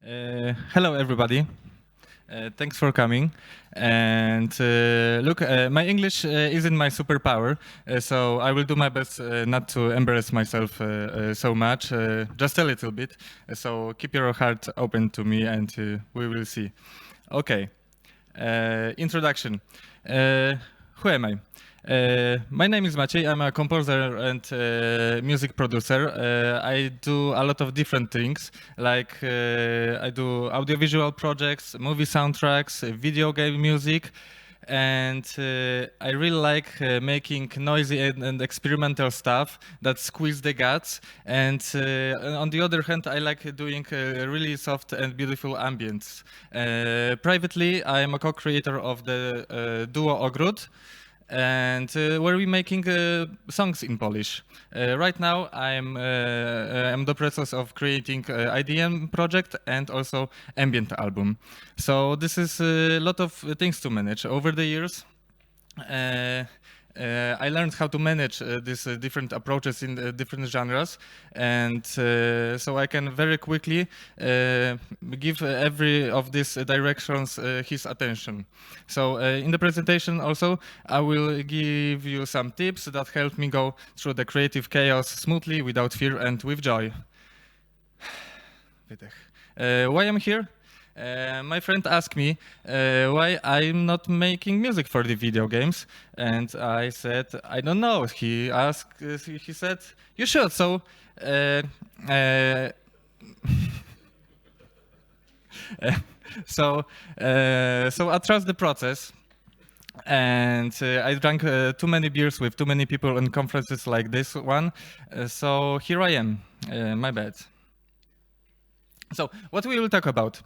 Hello, everybody. Thanks for coming. And look, my English isn't my superpower, so I will do my best not to embarrass myself so much, just a little bit. So keep your heart open to me, and we will see. Okay. Introduction. Who am I? My name is Maciej. I'm a composer and music producer. I do a lot of different things, like I do audiovisual projects, movie soundtracks, video game music, and I really like making noisy and experimental stuff that squeeze the guts. And on the other hand, I like doing really soft and beautiful ambience. Privately, I am a co-creator of the duo Ogród, and where we making songs in Polish. Right now, I'm in the process of creating IDM project and also ambient album. So this is a lot of things to manage. Over the years, I learned how to manage these different approaches in different genres, and so I can very quickly give every of these directions his attention. So in the presentation also, I will give you some tips that help me go through the creative chaos smoothly, without fear, and with joy. Why I'm here? My friend asked me why I'm not making music for the video games, and I said, I don't know. He asked, he said, you should. So, so I trust the process, and I drank too many beers with too many people in conferences like this one. So here I am. My bad. So what we will talk about?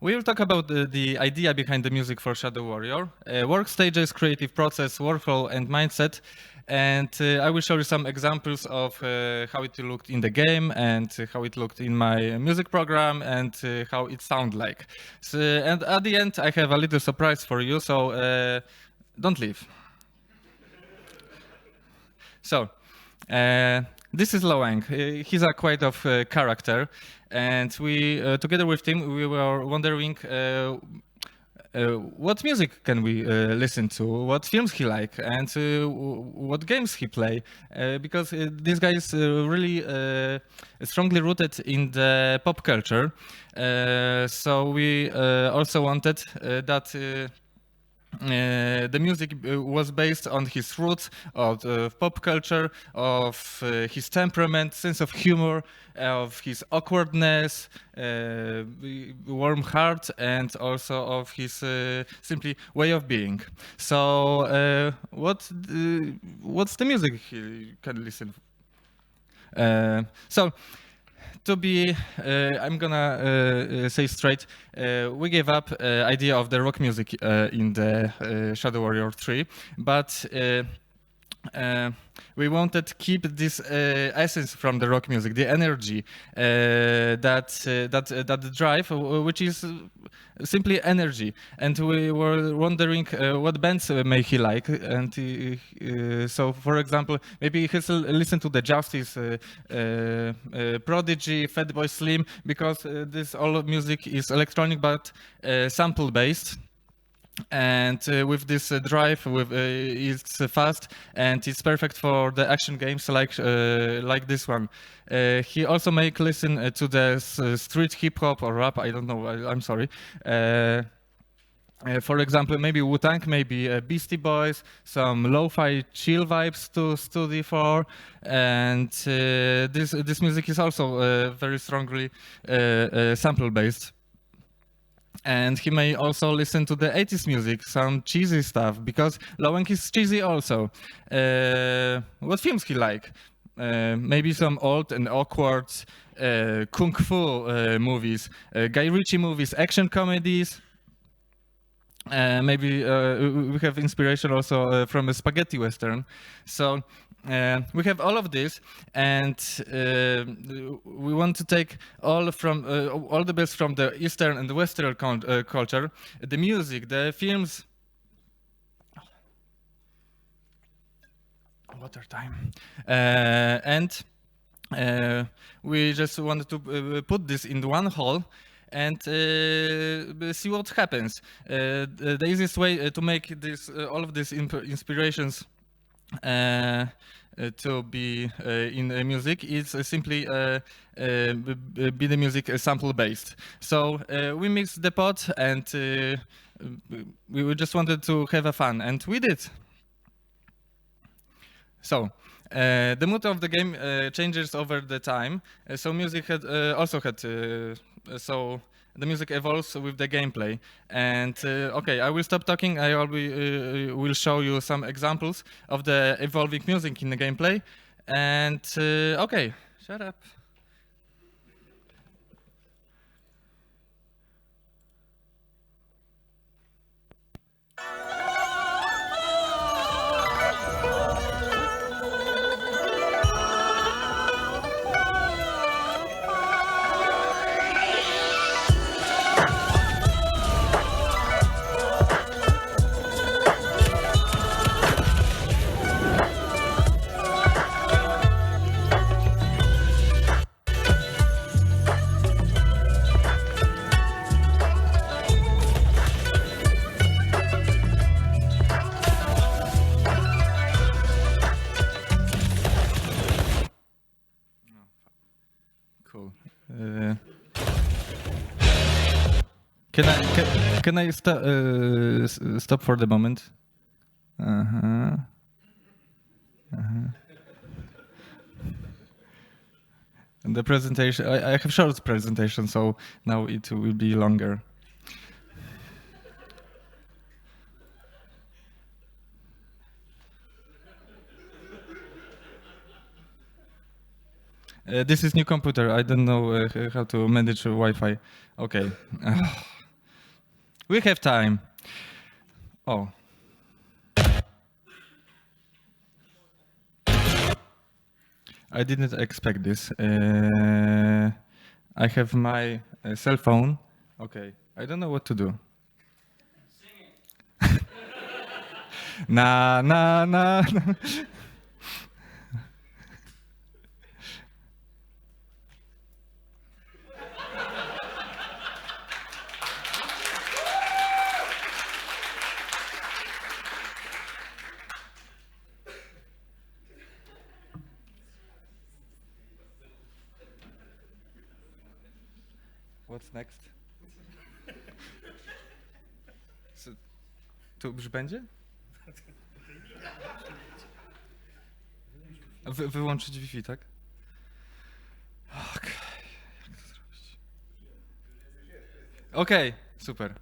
We will talk about the idea behind the music for Shadow Warrior, work stages, creative process, workflow, and mindset. And I will show you some examples of how it looked in the game and how it looked in my music program and how it sounds like. So, and at the end, I have a little surprise for you, so don't leave. So, this is Loang. He's a quite of character, and we, together with him, we were wondering what music can we listen to, what films he like, and what games he play, because this guy is really strongly rooted in the pop culture. So we also wanted that the music was based on his roots of pop culture, of his temperament, sense of humor, of his awkwardness, warm heart, and also of his simply way of being. So, what's the music you can listen? So, to be, I'm gonna say straight, we gave up idea of the rock music in the Shadow Warrior 3, but we wanted to keep this essence from the rock music, the energy, that drive, which is simply energy. And we were wondering what bands may he like. And so, for example, maybe he'll listen to the Justice, Prodigy, Fatboy Slim, because this all music is electronic but sample based. And with this drive, it's fast and it's perfect for the action games like this one. He also make listen to the street hip hop or rap. I don't know. I'm sorry. For example, maybe Wu-Tang, maybe Beastie Boys, some lo-fi chill vibes to study for, and this music is also very strongly sample based. And he may also listen to the 80s music, some cheesy stuff, because Loeng is cheesy also. What films he like? Maybe some old and awkward kung fu movies, Guy Ritchie movies, action comedies. Maybe we have inspiration also from a spaghetti western. So we have all of this, and we want to take all the best from the Eastern and the Western culture, the music, the films. Water time, and we just wanted to put this in one hall. and see what happens. The easiest way to make this all of these inspirations to be in music is simply be the music sample based. So we mixed the pot and we just wanted to have a fun, and we did. So the mood of the game changes over the time. So music had also had so the music evolves with the gameplay. And okay, I will stop talking. I will show you some examples of the evolving music in the gameplay. And okay, shut up. Cool. Can I stop for the moment? And the presentation, I have short presentation, so now it will be longer. This is new computer. I don't know how to manage Wi-Fi. Okay. We have time. Oh. I didn't expect this. I have my cell phone. Okay. I don't know what to do. Sing it. Na na na. What's next? So, tu już będzie? Wyłączyć Wi-Fi, tak? Okej, jak to zrobić? Okej, super.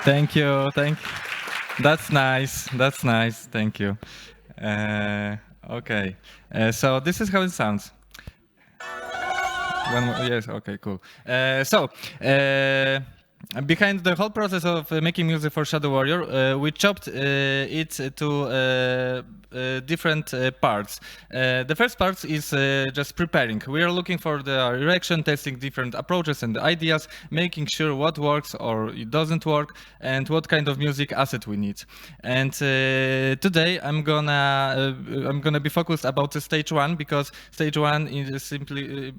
Thank you. That's nice. That's nice. Thank you. Okay. So this is how it sounds. One more, yes. Okay. Cool. Behind the whole process of making music for Shadow Warrior, we chopped it to different parts. The first part is just preparing. We are looking for the direction, testing different approaches and ideas, making sure what works or it doesn't work, and what kind of music asset we need. And today I'm gonna be focused about the stage one, because stage one is simply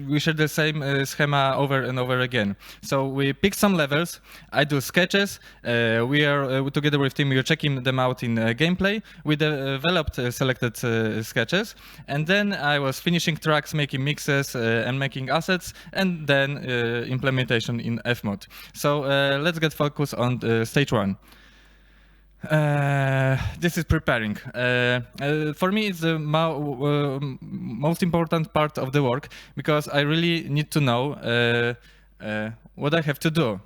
we share the same schema over and over again. So we pick some levels. I do sketches. We are together with team. We are checking them out in gameplay. We developed selected sketches, and then I was finishing tracks, making mixes, and making assets, and then implementation in Fmod. So let's get focused on stage one. This is preparing. For me, it's the most important part of the work, because I really need to know what I have to do.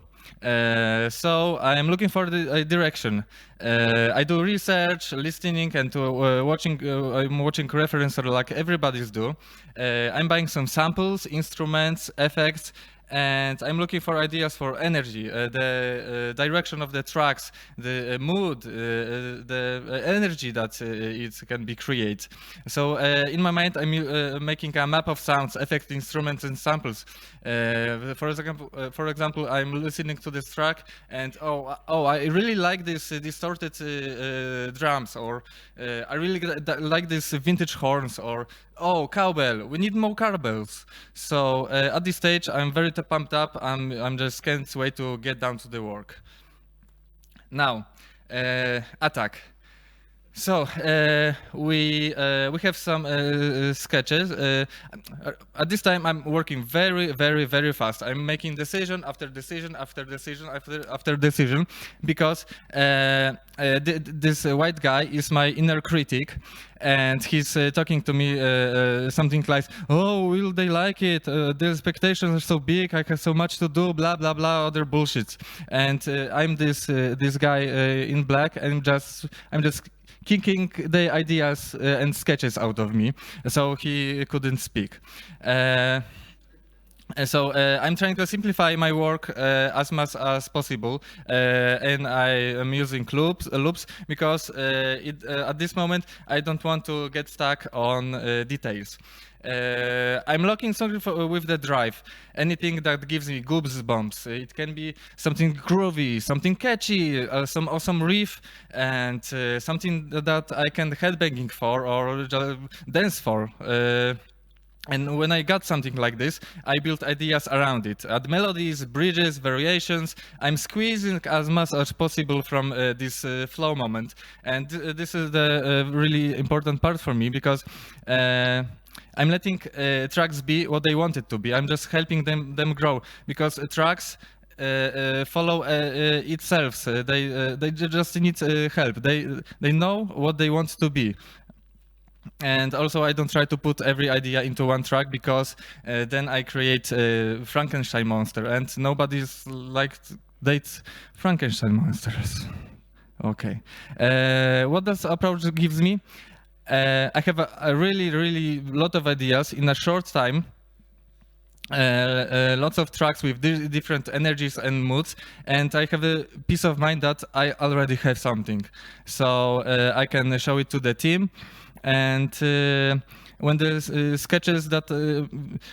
So I'm looking for the direction. I do research, listening, and I'm watching references like everybody's do. I'm buying some samples, instruments, effects, and I'm looking for ideas for energy, the direction of the tracks, the mood, the energy that it can be created. So in my mind, I'm making a map of sounds, effects, instruments, and samples. For example, I'm listening to this track, and I really like this distorted drums, or I really like this vintage horns, or cowbell. We need more cowbells. So at this stage, I'm very pumped up. I'm just can't wait to get down to the work. Now, attack. So we have some sketches. At this time, I'm working very fast. I'm making decision after decision after decision after decision, because this white guy is my inner critic, and he's talking to me something like, "Oh, will they like it? The expectations are so big. I have so much to do. Blah blah blah. Other bullshit." And I'm this guy in black, and I'm just kicking the ideas and sketches out of me, so he couldn't speak. So I'm trying to simplify my work as much as possible, and I am using loops because at this moment I don't want to get stuck on details. I'm looking something with the drive, anything that gives me goosebumps. It can be something groovy, something catchy, some awesome riff, and something that I can headbanging for or dance for. And when I got something like this, I built ideas around it. Add melodies, bridges, variations. I'm squeezing as much as possible from this flow moment. And this is the really important part for me, because I'm letting tracks be what they want it to be. I'm just helping them grow, because tracks follow itself. They just need help. They know what they want to be. And also, I don't try to put every idea into one track, because then I create a Frankenstein monster, and nobody's liked date Frankenstein monsters. Okay. What this approach gives me? I have a really lot of ideas in a short time. Lots of tracks with different energies and moods, and I have a peace of mind that I already have something, so I can show it to the team. And when there's sketches that,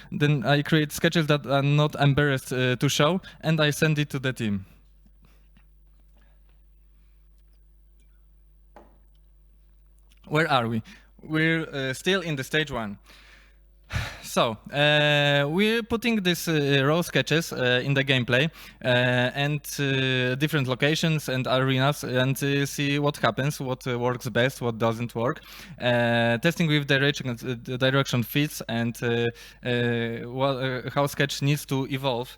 then I create sketches that are not embarrassed to show, and I send it to the team. Where are we? We're still in the stage one. So we're putting these raw sketches in the gameplay and different locations and arenas, and see what happens, what works best, what doesn't work. Testing with direction fits, and how sketch needs to evolve.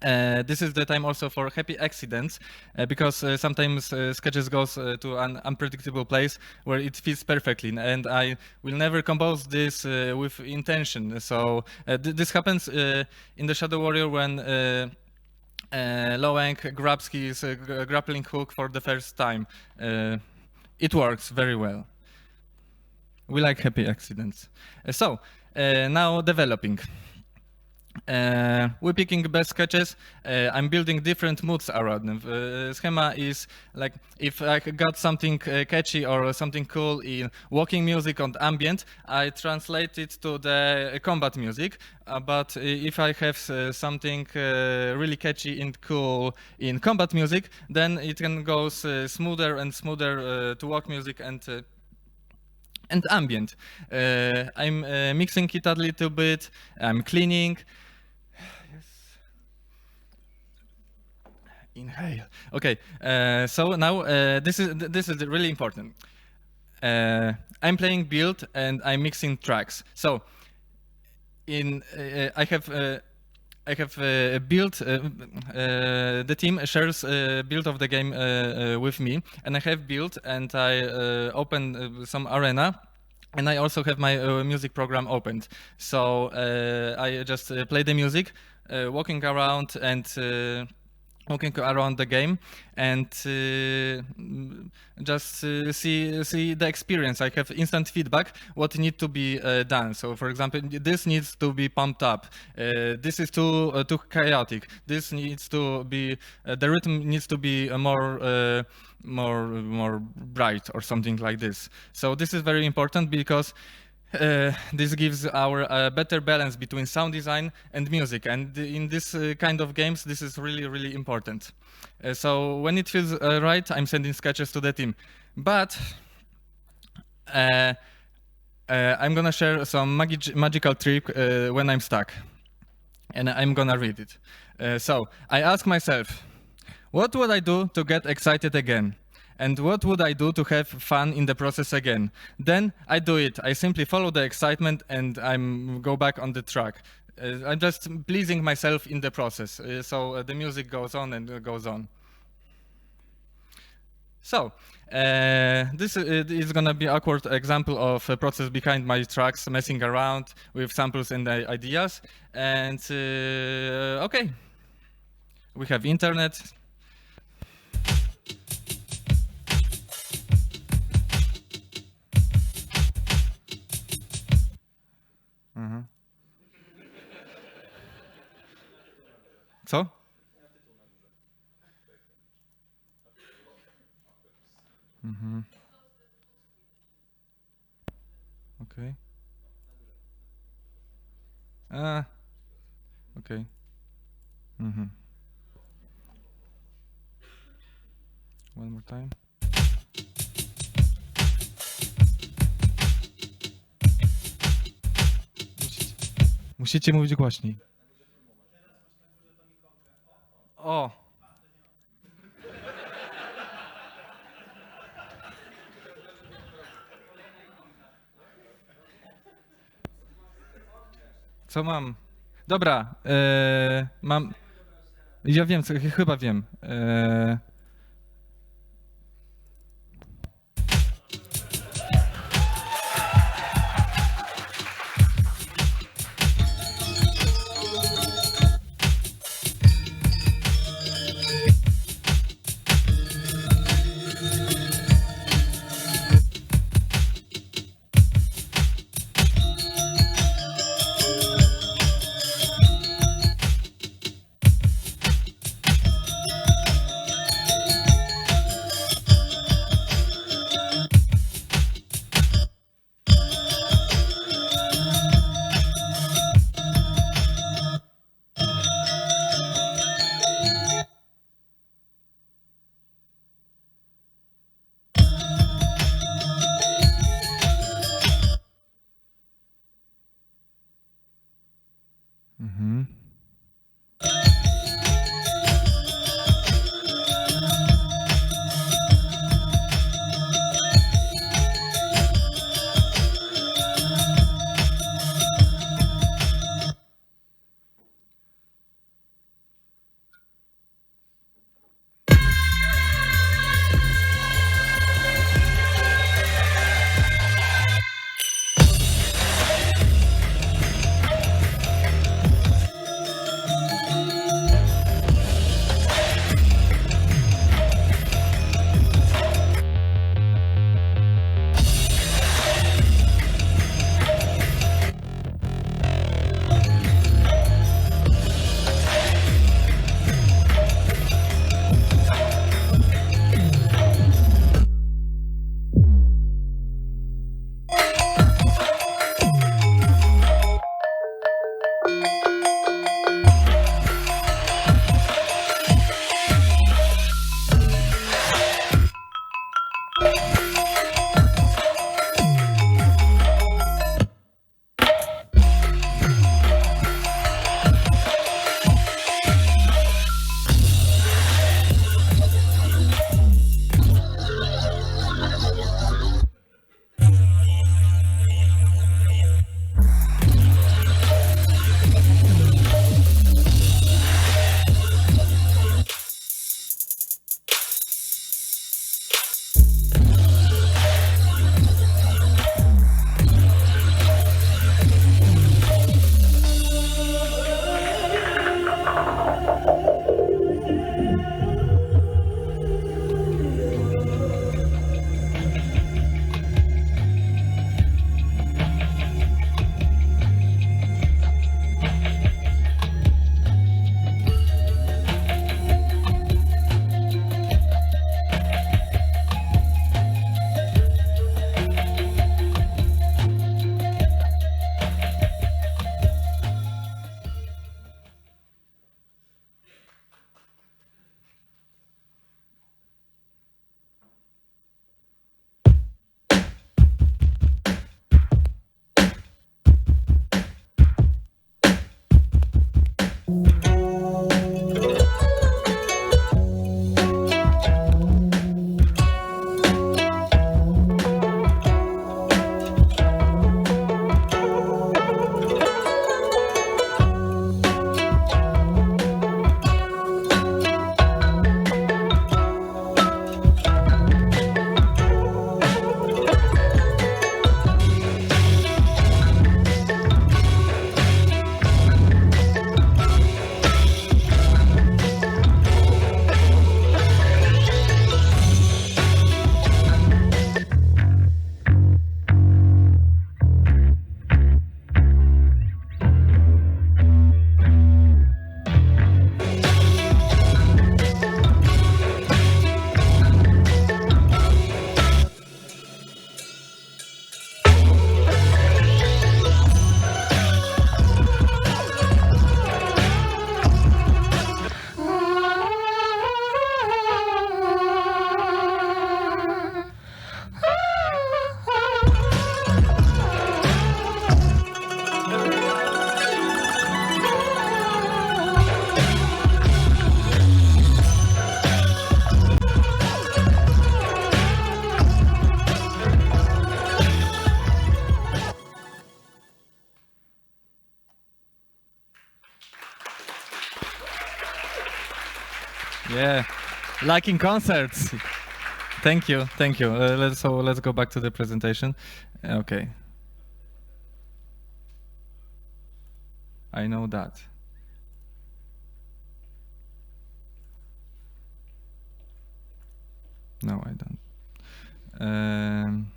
This is the time also for happy accidents, because sometimes sketches goes to an unpredictable place where it fits perfectly, and I will never compose this with intention. So this happens in the Shadow Warrior when Loeng grabs his grappling hook for the first time. It works very well. We like happy accidents. Now developing. We're picking best sketches. I'm building different moods around them. Schema is like if I got something catchy or something cool in walking music on ambient, I translate it to the combat music. But if I have something really catchy and cool in combat music, then it can go smoother and smoother to walk music and ambient. I'm mixing it a little bit. I'm cleaning. Inhale. Okay, so now this is really important. I'm playing build and I'm mixing tracks. So I have build. The team shares build of the game with me, and I have build and I open some arena. And I also have my music program opened. So I just play the music, walking around the game and just see the experience. I have instant feedback what needs to be done. So for example, this needs to be pumped up. This is too chaotic. This needs to be the rhythm needs to be more bright or something like this. So this is very important because this gives our better balance between sound design and music, and in this kind of games, this is really, really important. So when it feels right, I'm sending sketches to the team. But I'm gonna share some magical trick when I'm stuck, and I'm gonna read it. So I ask myself, what would I do to get excited again? And what would I do to have fun in the process again? Then I do it. I simply follow the excitement and go back on the track. I'm just pleasing myself in the process. So the music goes on and goes on. So this is gonna be an awkward example of a process behind my tracks, messing around with samples and ideas. And okay, we have internet. Co? Okay. Okay. One more time. Musicie mówić głośniej. O! Co mam? Dobra, mam... Ja wiem, chyba wiem. Yeah, like in concerts. Thank you, thank you. Let's go back to the presentation. Okay. I know that. No, I don't.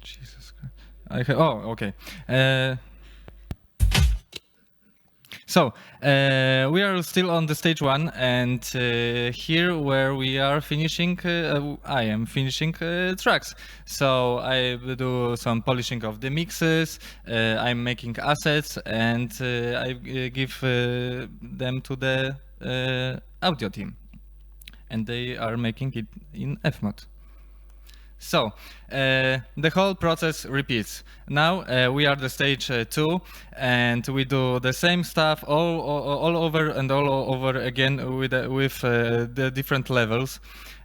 Jesus Christ. Oh, okay. So we are still on the stage one, and here where we are finishing, I am finishing tracks. So I do some polishing of the mixes. I'm making assets, and I give them to the audio team, and they are making it in F-mod. So the whole process repeats. Now we are the stage 2, and we do the same stuff all over and all over again with the different levels.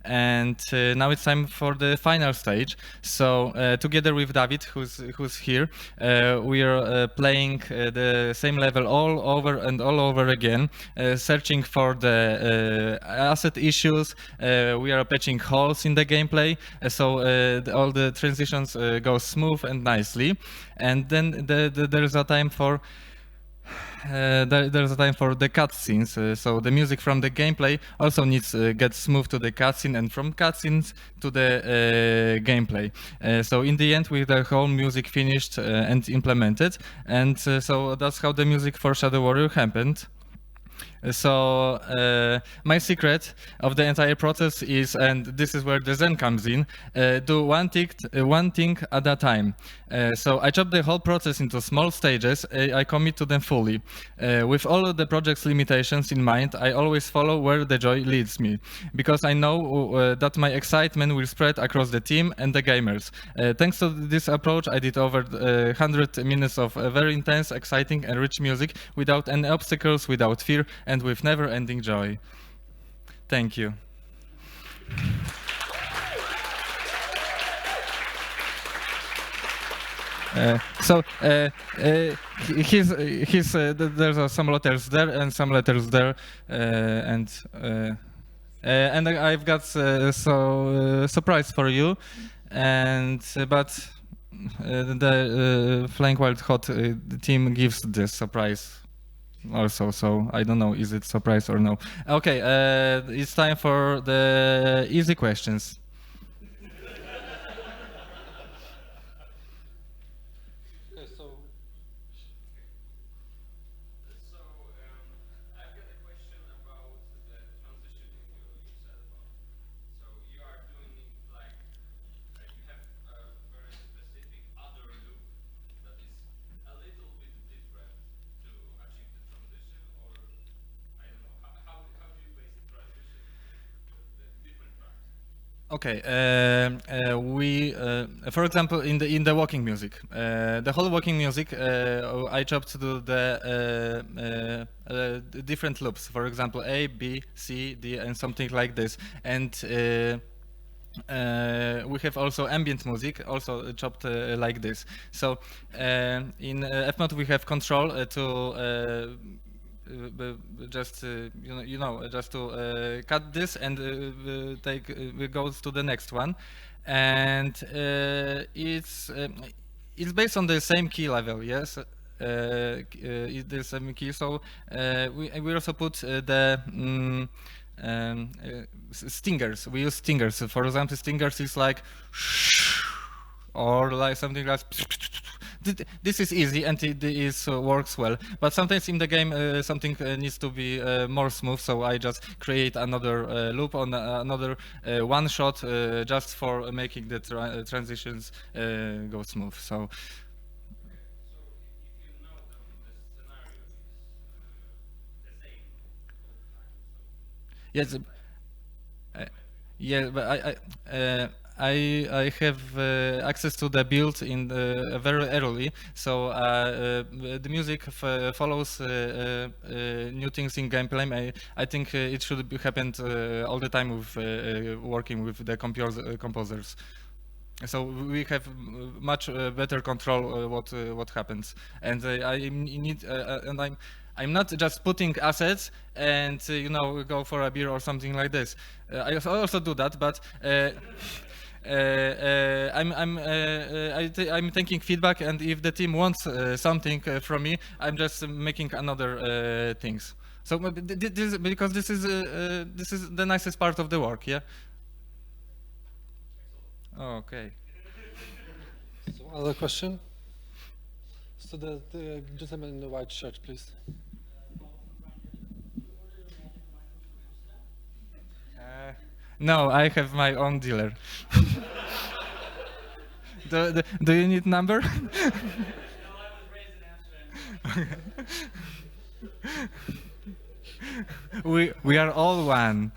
And now it's time for the final stage. So together with David, who's here, we are playing the same level all over and all over again, searching for the asset issues. We are patching holes in the gameplay, so all the transitions go smooth and nicely. And then there's a time for there's a time for the cutscenes, so the music from the gameplay also needs to get smooth to the cutscene, and from cutscenes to the gameplay. So in the end, with the whole music finished and implemented, and so that's how the music for Shadow Warrior happened. So my secret of the entire process is, and this is where the Zen comes in, do one thing at a time. So I chop the whole process into small stages. I commit to them fully. With all of the project's limitations in mind, I always follow where the joy leads me, because I know that my excitement will spread across the team and the gamers. Thanks to this approach, I did over 100 minutes of very intense, exciting, and rich music without any obstacles, without fear, and with never-ending joy. Thank you. There's some letters there and some letters there, and I've got surprise for you, and but the Flying Wild Hot team gives this surprise also, so I don't know, is it surprise or no? Okay, it's time for the easy questions. Okay, for example, in the walking music, the whole walking music, I chopped to the different loops. For example, A, B, C, D, and something like this. And we have also ambient music, also chopped like this. So in Fmod we have control just just to cut this and take goes to the next one, and it's based on the same key level, yes. It's the same key, so we also put the stingers. We use stingers. For example, stingers is like or like something like this is easy and it is works well, but sometimes in the game something needs to be more smooth, so I just create another loop on another one shot just for making the transitions go smooth. So yes. Yeah, but I have access to the build in very early, so the music follows new things in gameplay. I think it should be happened all the time with working with the composers. So we have much better control what happens, and I need and I'm not just putting assets and go for a beer or something like this. I also do that, but I'm taking feedback, and if the team wants something from me, I'm just making another things. So because this is the nicest part of the work, yeah. Oh, okay. So other question? So the gentleman in the white shirt, please. No, I have my own dealer. Do you need number? We are all one.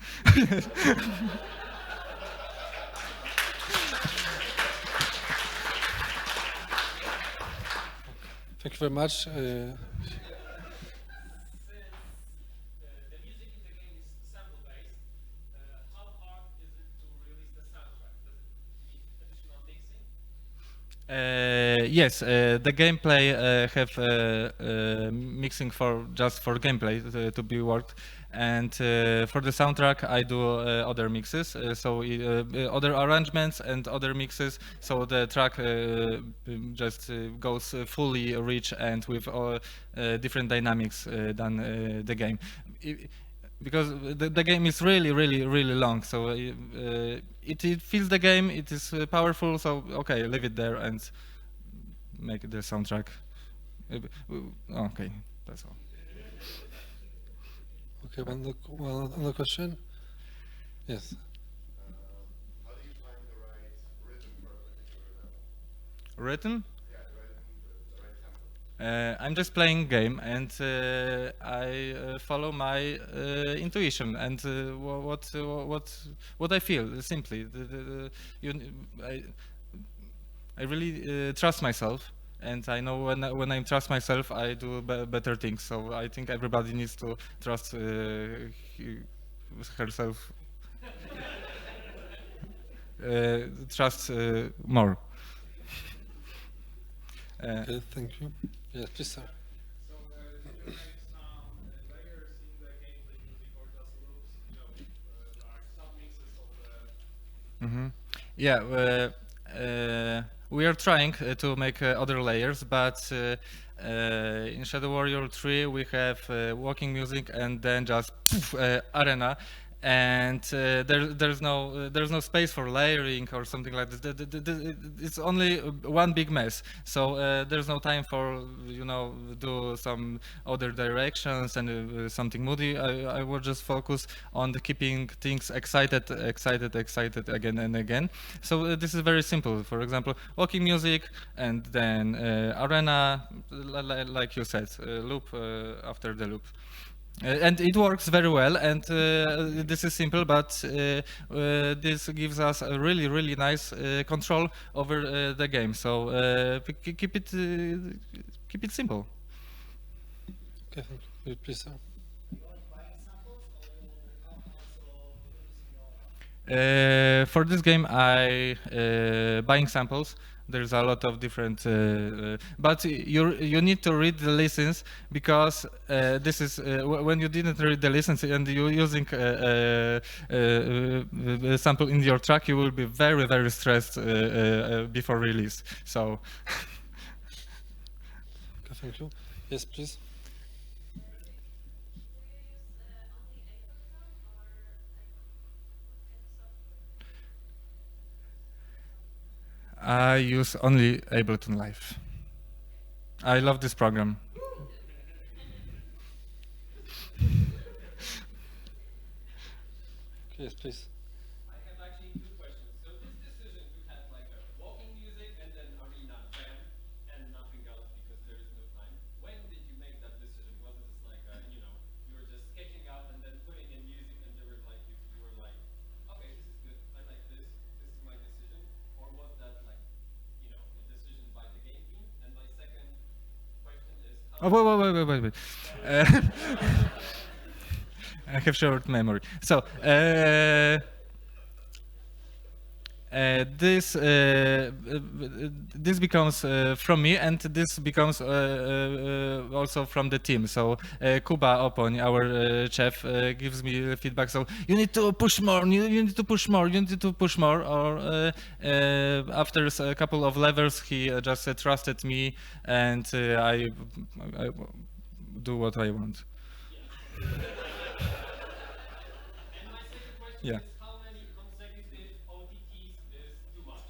Thank you very much. Yes, the gameplay have mixing for just for gameplay to be worked, and for the soundtrack I do other mixes, so other arrangements and other mixes, so the track just goes fully rich and with different dynamics than the game. Because the game is really long, so it feels the game, it is powerful, so okay, leave it there and make the soundtrack. Okay, that's all. Okay, one other question. Yes. How do you find the right rhythm for a particular level? Rhythm? Yeah, the right tempo. I'm just playing game, and I follow my intuition and what I feel. Simply, I really trust myself, and I know when I trust myself, I do better things. So I think everybody needs to trust herself, trust more. Okay, thank you. Yes, please, sir. So, do you make some layers in the gameplay music or just loops, like some mixes of the... Yeah, we are trying to make other layers, but in Shadow Warrior 3 we have walking music and then just poof, arena, and there's no space for layering or something like this. It's only one big mess. So there's no time for do some other directions and something moody. I will just focus on the keeping things excited again and again. So this is very simple. For example, walking music and then arena, like you said, loop after the loop. And it works very well, and this is simple, but this gives us a really nice control over the game. So keep it simple. Okay, thank you. Please, sir. For this game, I buying samples. There's a lot of different, but you need to read the listens, because this is when you didn't read the listens and you're using a sample in your track, you will be very stressed before release. So. Okay, thank you. Yes, please. I use only Ableton Live. I love this program. Yes, please. I have actually two questions. So this decision to have like a walking music and then arena jam and nothing else because there is no time. When did you make that decision? Was it just like you were just sketching out and then putting in music and there were like you were like, okay, this is good. I like this. This is my decision. Or was that like a decision by the game team? And my second question is how Wait. I have short memory. So this becomes from me, and this becomes also from the team. So Kuba Opoń, our chef, gives me feedback. So you need to push more. You need to push more. You need to push more. Or after a couple of levels, he just trusted me, and I do what I want. And my second question Yeah. is how many consecutive OTTs is too much?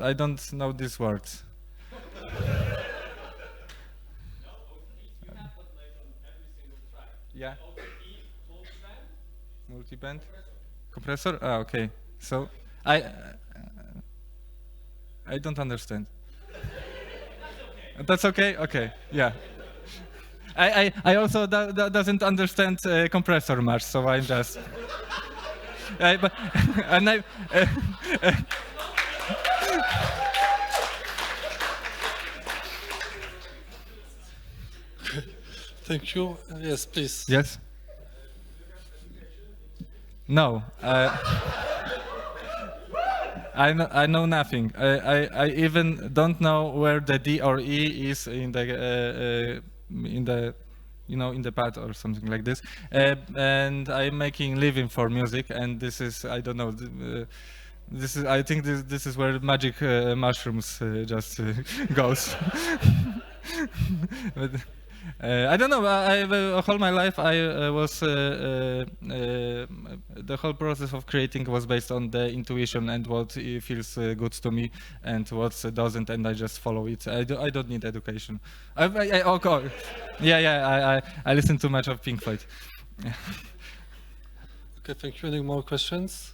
I don't know these words. No, OTTs you have but like on every single track. Yeah. OTT, multiband, Multiband. compressor. Compressor? Ah, okay. So I don't understand. That's okay. Okay. Yeah. I also doesn't understand compressor much, so I'm just. But and I. Thank you. Yes, please. Yes. No. I know nothing. I even don't know where the D or E is in the in the pad or something like this. And I'm making living for music, and this is I don't know. This is I think this is where magic mushrooms just goes. But, I don't know. All my life I was the whole process of creating was based on the intuition and what feels good to me and what doesn't, and I just follow it. I don't need education. Okay. I listen too much of Pink Floyd. Okay, thank you. Any more questions?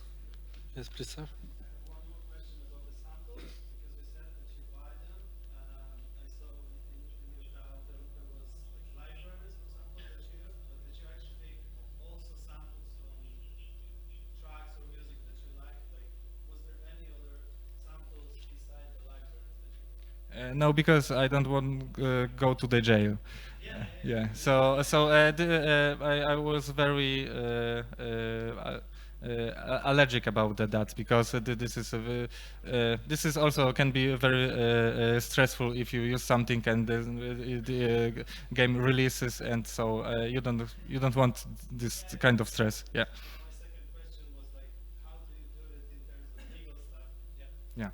Yes, please, sir. One more question about the samples, because you said that you buy them. I saw in your development was like libraries of samples that you use, but did you actually also samples from tracks or music that you like? Like, was there any other samples beside the libraries that you? No, because I don't want go to the jail. Yeah. So I was very allergic about that because this is also can be very stressful if you use something and the game releases, and so you don't want this kind of stress. Yeah. My second question was like, how do you do it in terms of legal stuff? Yeah. Yeah.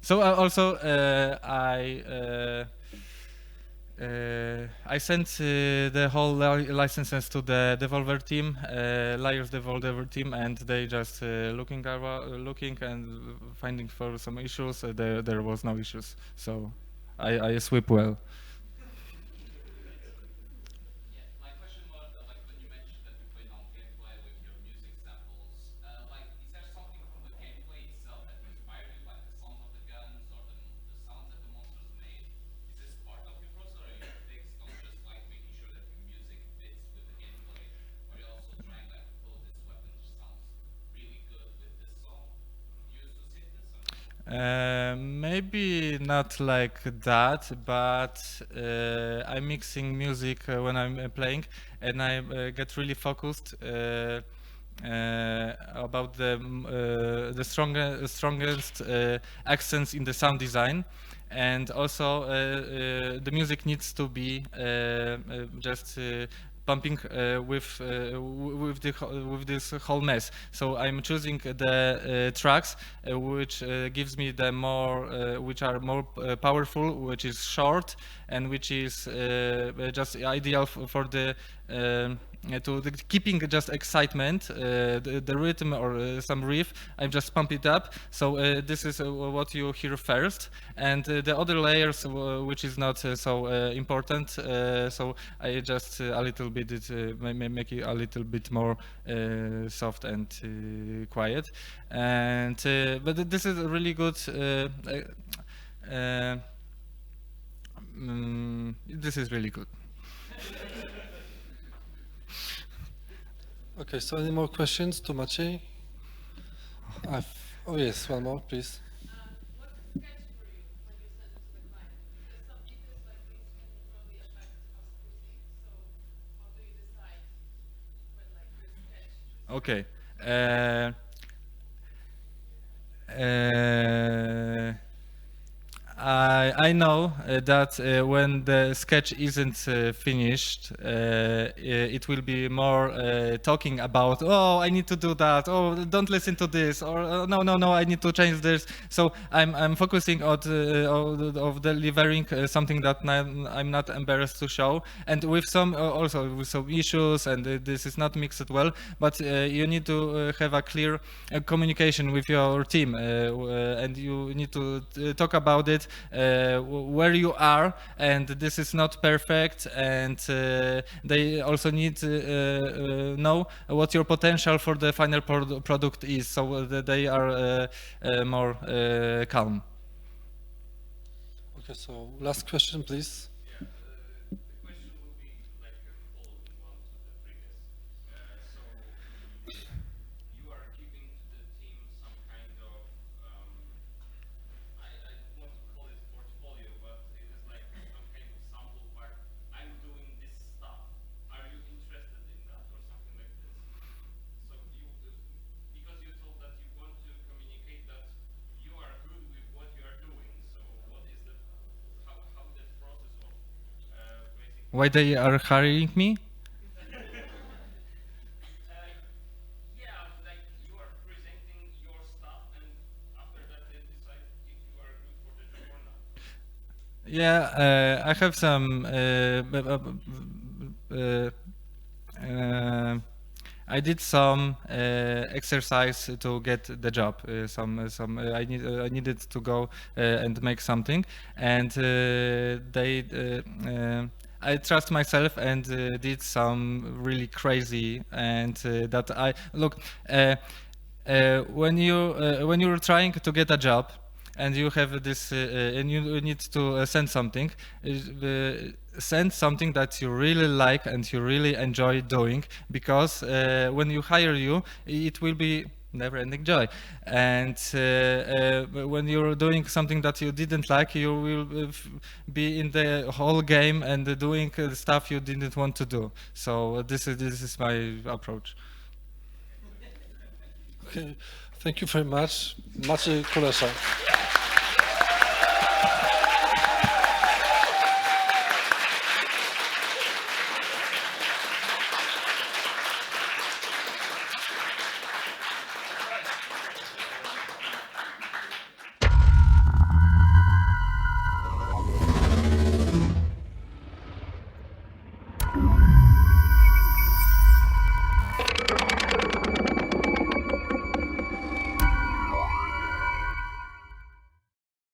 So also I sent the whole licenses to the developer team, Liars developer team, and they just looking and finding for some issues. There was no issues, so I sweep well. Yeah, my question was like when you mentioned that you play on gameplay with your music samples, like is there something from the gameplay itself that inspired you, like the sounds of the guns or the sounds that the monsters made? Is this part of your process, or are you fixed on just like making sure that your music fits with the gameplay? Or are you also trying like, oh, this weapon just sounds really good with this song? Do you associate this or not? Maybe not like that, but I'm mixing music when I'm playing, and I get really focused about the strongest accents in the sound design, and also the music needs to be just pumping with this whole mess. So I'm choosing the tracks which gives me the more which are more powerful, which is short, and which is just ideal for the keeping just excitement, the rhythm or some riff. I just pump it up. So this is what you hear first, and the other layers, which is not so important. So I just a little bit make it a little bit more soft and quiet. And but this is a really good. This is really good. Okay, so any more questions to Maciej? Oh yes, one more, please. What's the sketch for you when you send it to the client? Because some details like this can probably affect how it's perceived. So how do you decide when like your sketch should Okay. I know that when the sketch isn't finished, it will be more talking about, oh, I need to do that, oh, don't listen to this, or no, I need to change this. So I'm focusing on of delivering something that I'm not embarrassed to show, and with some also with some issues, and this is not mixed well. But you need to have a clear communication with your team, and you need to talk about it. Where you are, and this is not perfect, and they also need to know what your potential for the final product is, so that they are more calm. Okay, so last question, please. Yeah, the question will be like a following one to the previous. So you are giving to the team some kind of I don't want to call it portfolio, but it is like some kind of sample part. I'm doing this stuff. Are you interested in that or something like this? So you, because you told that you want to communicate that you are good with what you are doing. So what is the how that process of basically? Why they are hiring me? Yeah, like you are presenting your stuff, and after that they decide if you are good for the job or not. Yeah, I have some. I did some exercise to get the job. I needed to go and make something, and I trust myself and did some really crazy, and that I look. When you're trying to get a job, and you have this, and you need to send something, send something that you really like and you really enjoy doing, because when you hire you, it will be never-ending joy. And when you're doing something that you didn't like, you will be in the whole game and doing stuff you didn't want to do. So this is my approach. Okay, thank you very much, Maciej, Kulesza.